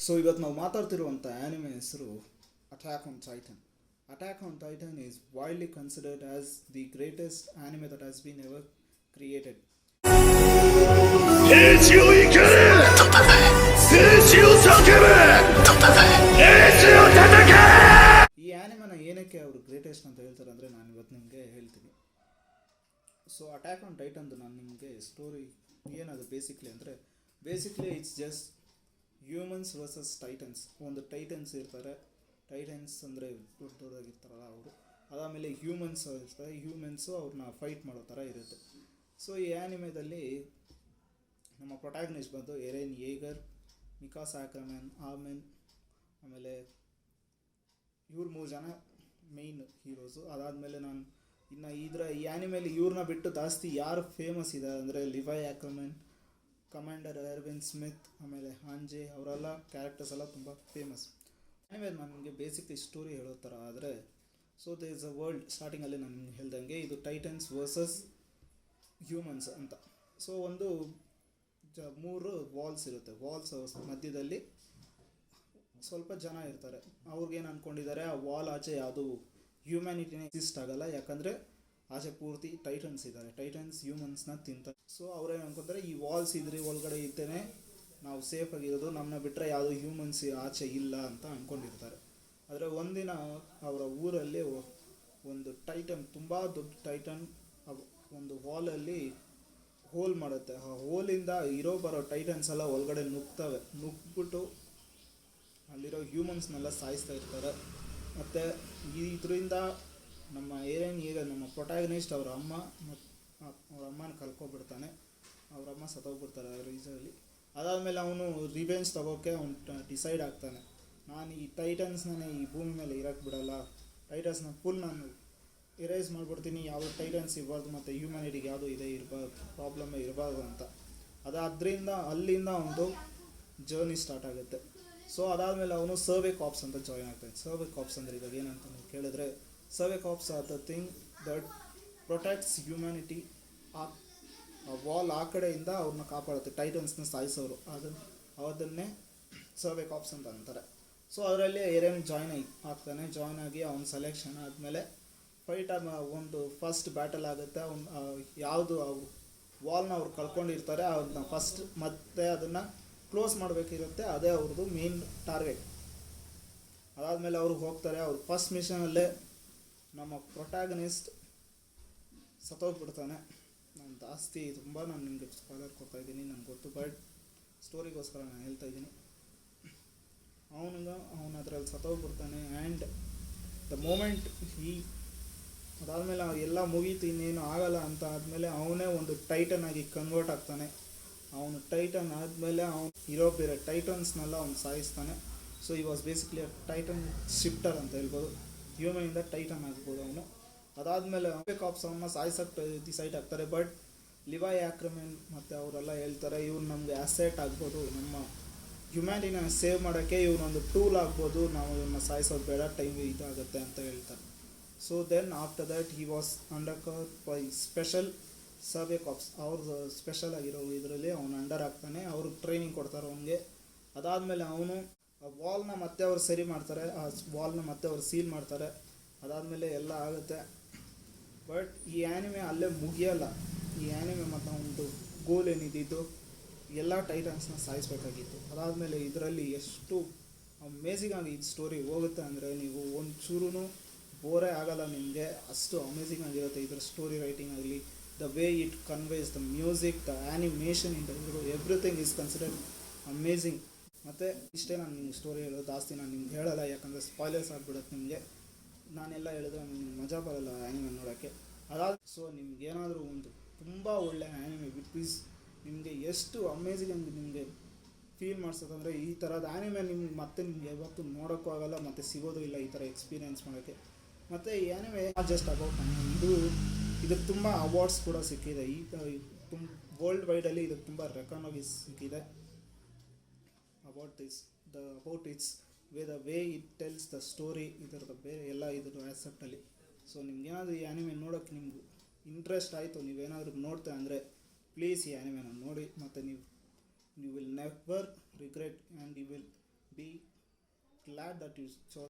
So ಇವತ್ತು ನಾವು ಮಾತಾಡ್ತಿರುವಂಥ anime ಹೆಸರು attack on tighten. Attack on tighten is widely considered as the greatest anime that has been ever created. ಈ ಆ್ಯನಿಮೆನ ಏನಕ್ಕೆ ಅವರು greatest ಅಂತ ಹೇಳ್ತಾರೆ ಅಂದರೆ ನಾನು ಇವತ್ತು ನಿಮಗೆ ಹೇಳ್ತೀನಿ. ಸೊ ಅಟ್ಯಾಕ್ ಆನ್ ಟೈಟನ್ದು ನಾನು ನಿಮಗೆ ಸ್ಟೋರಿ ಏನದು basically it's just humans versus Titans. ಒಂದು ಟೈಟನ್ಸ್ ಇರ್ತಾರೆ, ಟೈಟನ್ಸ್ ಅಂದರೆ ದೊಡ್ಡ ದೊಡ್ಡದಾಗಿರ್ತಾರಲ್ಲ ಅವರು. ಅದಾದಮೇಲೆ ಹ್ಯೂಮನ್ಸ್ ಇರ್ತಾರೆ, ಹ್ಯೂಮನ್ಸು ಅವ್ರನ್ನ ಫೈಟ್ ಮಾಡೋ ಥರ ಇರುತ್ತೆ. ಸೊ ಈ ಆ್ಯನಿಮೆದಲ್ಲಿ ನಮ್ಮ ಪ್ರೊಟ್ಯಾಗನಿಸ್ಟ್ ಬಂದು ಎರೆನ್ ಯೇಗರ್, ಮಿಕಾಸಾ ಅಕ್ರಮನ್, ಆಮೇಲೆ ಇವ್ರು 3 ಜನ ಮೇಯ್ನ್ ಹೀರೋಸು. ಅದಾದಮೇಲೆ ನಾನು ಇನ್ನು ಈ ಆ್ಯನಿಮೆಯಲ್ಲಿ ಇವ್ರನ್ನ ಬಿಟ್ಟು ಜಾಸ್ತಿ ಯಾರು ಫೇಮಸ್ ಇದೆ ಅಂದರೆ ಲಿವೈ ಆಕ್ರಮನ್, ಕಮಾಂಡರ್ ಎರ್ವಿನ್ ಸ್ಮಿತ್, ಆಮೇಲೆ ಹಾಂಜೆ, ಅವರೆಲ್ಲ ಕ್ಯಾರೆಕ್ಟರ್ಸ್ ಎಲ್ಲ ತುಂಬ ಫೇಮಸ್. ಆ್ಯನಿಮೆ ನಾನು ನಿಮಗೆ ಬೇಸಿಕ್ಲಿ ಸ್ಟೋರಿ ಹೇಳೋ ಥರ ಆದರೆ, so there is a world. ಸ್ಟಾರ್ಟಿಂಗಲ್ಲಿ ನಾನು ನಿಮ್ಗೆ ಹೇಳ್ದಂಗೆ ಇದು ಟೈಟನ್ಸ್ ವರ್ಸಸ್ ಹ್ಯೂಮನ್ಸ್ ಅಂತ. ಸೊ ಒಂದು 3 ವಾಲ್ಸ್ ಇರುತ್ತೆ. ವಾಲ್ಸ್ ಮಧ್ಯದಲ್ಲಿ ಸ್ವಲ್ಪ ಜನ ಇರ್ತಾರೆ. ಅವ್ರಿಗೇನು ಅಂದ್ಕೊಂಡಿದ್ದಾರೆ, ಆ ವಾಲ್ ಆಚೆ ಯಾವುದು ಹ್ಯೂಮ್ಯಾನಿಟಿನೇ ಎಕ್ಸಿಸ್ಟ್ ಆಗಲ್ಲ, ಯಾಕಂದರೆ ಆಚೆ ಪೂರ್ತಿ ಟೈಟನ್ಸ್ ಇದ್ದಾರೆ. ಟೈಟನ್ಸ್ ಹ್ಯೂಮನ್ಸ್ನ ತಿಂತಾರೆ. ಸೊ ಅವ್ರೇನು ಅನ್ಕೋತಾರೆ, ಈ ವಾಲ್ಸ್ ಇದ್ರಿ ಒಳಗಡೆ ಇದ್ದೇನೆ ನಾವು ಸೇಫ್ ಆಗಿರೋದು, ನಮ್ಮನ್ನ ಬಿಟ್ಟರೆ ಯಾವುದೋ ಹ್ಯೂಮನ್ಸ್ ಆಚೆ ಇಲ್ಲ ಅಂತ ಅಂದ್ಕೊಂಡಿರ್ತಾರೆ. ಆದರೆ ಒಂದಿನ ಅವರ ಊರಲ್ಲಿ ಒಂದು ಟೈಟನ್, ತುಂಬ ದೊಡ್ಡ ಟೈಟನ್ ಒಂದು ವಾಲಲ್ಲಿ ಹೋಲ್ ಮಾಡುತ್ತೆ. ಆ ಹೋಲಿಂದ ಬರೋ ಟೈಟನ್ಸ್ ಎಲ್ಲ ಒಳಗಡೆ ನುಗ್ಬಿಟ್ಟು ಅಲ್ಲಿರೋ ಹ್ಯೂಮನ್ಸ್ನೆಲ್ಲ ಸಾಯಿಸ್ತಾ ಇರ್ತಾರೆ. ಮತ್ತು ಇದರಿಂದ ನಮ್ಮ ನಮ್ಮ ಪ್ರೊಟ್ಯಾಗನಿಸ್ಟ್ ಅವ್ರ ಅಮ್ಮನ ಕಳ್ಕೊಬಿಡ್ತಾನೆ. ಅವ್ರ ಅಮ್ಮ ಸತ್ತೋಗ್ಬಿಡ್ತಾರೆ ರೀಸಲ್ಲಿ. ಅದಾದಮೇಲೆ ಅವನು ರಿವೆಂಜ್ ತಗೋಕ್ಕೆ ಅವನು ಡಿಸೈಡ್ ಆಗ್ತಾನೆ, ನಾನು ಈ ಟೈಟನ್ಸ್ನೇ ಈ ಭೂಮಿ ಮೇಲೆ ಇರೋಕ್ಕೆ ಬಿಡಲ್ಲ, ಟೈಟನ್ಸ್ನ ಫುಲ್ ನಾನು ಎರೇಸ್ ಮಾಡಿಬಿಡ್ತೀನಿ, ಯಾವುದೋ ಟೈಟನ್ಸ್ ಇರಬಾರ್ದು ಮತ್ತು ಹ್ಯೂಮ್ಯಾನಿಟಿಗೆ ಯಾವುದೋ ಪ್ರಾಬ್ಲಮ್ಮೇ ಇರಬಾರ್ದು ಅಂತ. ಅಲ್ಲಿಂದ ಒಂದು ಜರ್ನಿ ಸ್ಟಾರ್ಟ್ ಆಗುತ್ತೆ. ಸೊ ಅದಾದಮೇಲೆ ಅವನು ಸರ್ವೆ ಕಾಪ್ಸ್ ಅಂತ ಜಾಯ್ನ್ ಆಗ್ತಾನೆ. ಸರ್ವೆ ಕಾಪ್ಸ್ ಅಂದರೆ ಇವಾಗ ಏನಂತ ನೀವು ಕೇಳಿದ್ರೆ, survey cops are the thing that protects humanity. ಆ ವಾಲ್ ಆ ಕಡೆಯಿಂದ ಅವ್ರನ್ನ ಕಾಪಾಡುತ್ತೆ, ಟೈಟನ್ಸ್ನ ಸಾಯಿಸೋರು. ಅದನ್ನೇ ಸರ್ವೆ ಕಾಪ್ಸ್ ಅಂತ ಅಂತಾರೆ. ಸೊ ಅದರಲ್ಲಿ ಎರೆನ್ ಜಾಯ್ನ್ ಆಗಿ ಅವನ ಸೆಲೆಕ್ಷನ್ ಆದಮೇಲೆ ಒಂದು ಫಸ್ಟ್ ಬ್ಯಾಟಲ್ ಆಗುತ್ತೆ. ಯಾವುದು ವಾಲ್ನ ಅವ್ರು ಕಳ್ಕೊಂಡಿರ್ತಾರೆ ಅದನ್ನ ಫಸ್ಟ್ ಮತ್ತೆ ಅದನ್ನು ಕ್ಲೋಸ್ ಮಾಡಬೇಕಿರುತ್ತೆ, ಅದೇ ಅವ್ರದ್ದು ಮೇನ್ ಟಾರ್ಗೆಟ್. ಅದಾದಮೇಲೆ ಅವರು ಹೋಗ್ತಾರೆ. ಅವ್ರು ಫಸ್ಟ್ ಮಿಷನಲ್ಲೇ ನಮ್ಮ ಪ್ರೊಟ್ಯಾಗನಿಸ್ಟ್ ಸತ್ತೋಗ್ಬಿಡ್ತಾನೆ. ನಾನು ನಿಮಗೆ ಸ್ಪಾಯ್ಲರ್ ಕೊಡ್ತಾಯಿದ್ದೀನಿ, ನನಗೆ ಗೊತ್ತು, ಬಟ್ ಸ್ಟೋರಿಗೋಸ್ಕರ ನಾನು ಹೇಳ್ತಾ ಇದ್ದೀನಿ. ಅವನು ಅದರಲ್ಲಿ ಸತ್ತೋಗ್ಬಿಡ್ತಾನೆ. ಆ್ಯಂಡ್ ದ ಮೂಮೆಂಟ್ ಅದಾದಮೇಲೆ ಎಲ್ಲ ಮುಗೀತು, ಇನ್ನೇನು ಆಗಲ್ಲ ಅಂತ ಆದಮೇಲೆ ಅವನೇ ಒಂದು ಟೈಟನ್ ಆಗಿ ಕನ್ವರ್ಟ್ ಆಗ್ತಾನೆ. ಅವನು ಟೈಟನ್ ಆದಮೇಲೆ ಅವನು ಬೇರೆ ಟೈಟನ್ಸ್ನೆಲ್ಲ ಅವನು ಸಾಯಿಸ್ತಾನೆ. ಸೊ ಈ ವಾಸ್ ಬೇಸಿಕ್ಲಿ ಟೈಟನ್ ಶಿಫ್ಟರ್ ಅಂತ ಹೇಳ್ಬೋದು. ಹ್ಯೂಮನಿಂದ ಟೈಟನ್ ಆಗ್ಬೋದು ಅವನು. ಅದಾದಮೇಲೆ ಕಾಪ್ಸ್ ಅವನ್ನ ಸಾಯಿಸೋಕ್ಕೆ ಡಿಸೈಡ್ ಆಗ್ತಾರೆ. ಬಟ್ ಲಿವೈ ಆಕ್ರಮನ್ ಮತ್ತು ಅವರೆಲ್ಲ ಹೇಳ್ತಾರೆ, ಇವ್ರು ನಮಗೆ ಅಸೆಟ್ ಆಗ್ಬೋದು, ನಮ್ಮ ಹ್ಯುಮ್ಯಾನಿಟಿನ ಸೇವ್ ಮಾಡೋಕ್ಕೆ ಇವನೊಂದು ಟೂಲ್ ಆಗ್ಬೋದು, ನಾವು ಇವನ್ನ ಸಾಯಿಸೋದು ಬೇಡ, ಟೈಮ್ ಇದಾಗುತ್ತೆ ಅಂತ ಹೇಳ್ತಾರೆ. So then after that he was under cover by special survey corps. ಅವ್ರದ್ದು ಸ್ಪೆಷಲ್ ಆಗಿರೋ ಇದರಲ್ಲಿ ಅವನು ಅಂಡರ್ ಆಗ್ತಾನೆ. ಅವರು ಟ್ರೈನಿಂಗ್ ಕೊಡ್ತಾರೆ ಅವನಿಗೆ. ಅದಾದಮೇಲೆ ಅವನು ಆ ವಾಲ್ನ ಮತ್ತೆ ಅವ್ರು ಸರಿ ಮಾಡ್ತಾರೆ, ಆ ವಾಲ್ನ ಮತ್ತೆ ಅವ್ರು ಸೀಲ್ ಮಾಡ್ತಾರೆ. ಅದಾದಮೇಲೆ ಎಲ್ಲ ಆಗುತ್ತೆ. ಬಟ್ ಈ ಆ್ಯನಿಮೆ ಅಲ್ಲೇ ಮುಗಿಯಲ್ಲ. ಈ ಆ್ಯನಿಮೆ ಮತ್ತು ಒಂದು ಗೋಲ್ ಏನಿದ್ದು ಎಲ್ಲ ಟೈಟನ್ಸ್ನ ಸಾಯಿಸಬೇಕಾಗಿತ್ತು. ಅದಾದಮೇಲೆ ಇದರಲ್ಲಿ ಎಷ್ಟು ಅಮೇಝಿಂಗ್ ಆಗಿ ಇದು ಸ್ಟೋರಿ ಹೋಗುತ್ತೆ ಅಂದರೆ ನೀವು ಒಂಚೂರು ಬೋರೇ ಆಗಲ್ಲ ನಿಮಗೆ, ಅಷ್ಟು ಅಮೇಝಿಂಗ್ ಆಗಿರುತ್ತೆ ಇದರ ಸ್ಟೋರಿ ರೈಟಿಂಗ್ ಆಗಲಿ, the way it conveys, the music, the animation, everything is considered amazing. ಮತ್ತು ಇಷ್ಟೇ ನಾನು ನಿಮ್ಗೆ ಸ್ಟೋರಿ ಹೇಳೋದು, ಜಾಸ್ತಿ ನಾನು ನಿಮ್ಗೆ ಹೇಳಲ್ಲ, ಯಾಕಂದರೆ ಸ್ಪಾಯ್ಲರ್ಸ್ ಆಗಿಬಿಡುತ್ತೆ ನಿಮಗೆ. ನಾನೆಲ್ಲ ಹೇಳಿದ್ರೆ ನಿಮ್ಗೆ ಮಜಾ ಬರಲ್ಲ ಆ್ಯನಿಮೆ ನೋಡೋಕ್ಕೆ. ಸೊ ನಿಮ್ಗೇನಾದರೂ ಒಂದು ತುಂಬ ಒಳ್ಳೆ ಆ್ಯನಿಮೆ ಬಿಟ್ವೀಸ್ ನಿಮಗೆ ಎಷ್ಟು ಅಮೇಝಿಂಗ್ ಆಗಿ ನಿಮಗೆ ಫೀಲ್ ಮಾಡಿಸೋದಂದರೆ, ಈ ಥರದ ಆ್ಯನಿಮೆ ನಿಮ್ಗೆ ಯಾವತ್ತೂ ನೋಡೋಕ್ಕೂ ಆಗಲ್ಲ ಮತ್ತು ಸಿಗೋದು ಇಲ್ಲ ಈ ಥರ ಎಕ್ಸ್ಪೀರಿಯೆನ್ಸ್ ಮಾಡೋಕ್ಕೆ. ಮತ್ತು ಈ ಆ್ಯನಿಮೆ ಜಸ್ಟ್ ಅಬೌಟ್ ಇದಕ್ಕೆ ತುಂಬ ಅವಾರ್ಡ್ಸ್ ಕೂಡ ಸಿಕ್ಕಿದೆ. ವರ್ಲ್ಡ್ ವೈಡಲ್ಲಿ ಇದಕ್ಕೆ ತುಂಬ ರೆಕಗ್ನೈಸ್ ಸಿಕ್ಕಿದೆ. About it's the way it tells the story, ಇದರದ ಬೇರೆ ಎಲ್ಲ ಇದ್ರ ಆ್ಯಸೆಪ್ಟಲ್ಲಿ. ಸೊ ನಿಮ್ಗೇನಾದರೂ ಈ ಆ್ಯನಿಮೆ ನೋಡೋಕ್ಕೆ ನಿಮ್ಗೆ ಇಂಟ್ರೆಸ್ಟ್ ಆಯಿತು, ನೀವೇನಾದರೂ ನೋಡ್ತಾ ಅಂದರೆ ಪ್ಲೀಸ್ ಈ ಆ್ಯನಿಮೆನ ನೋಡಿ. ಮತ್ತು ನೀವು will never regret and you will be glad that you chose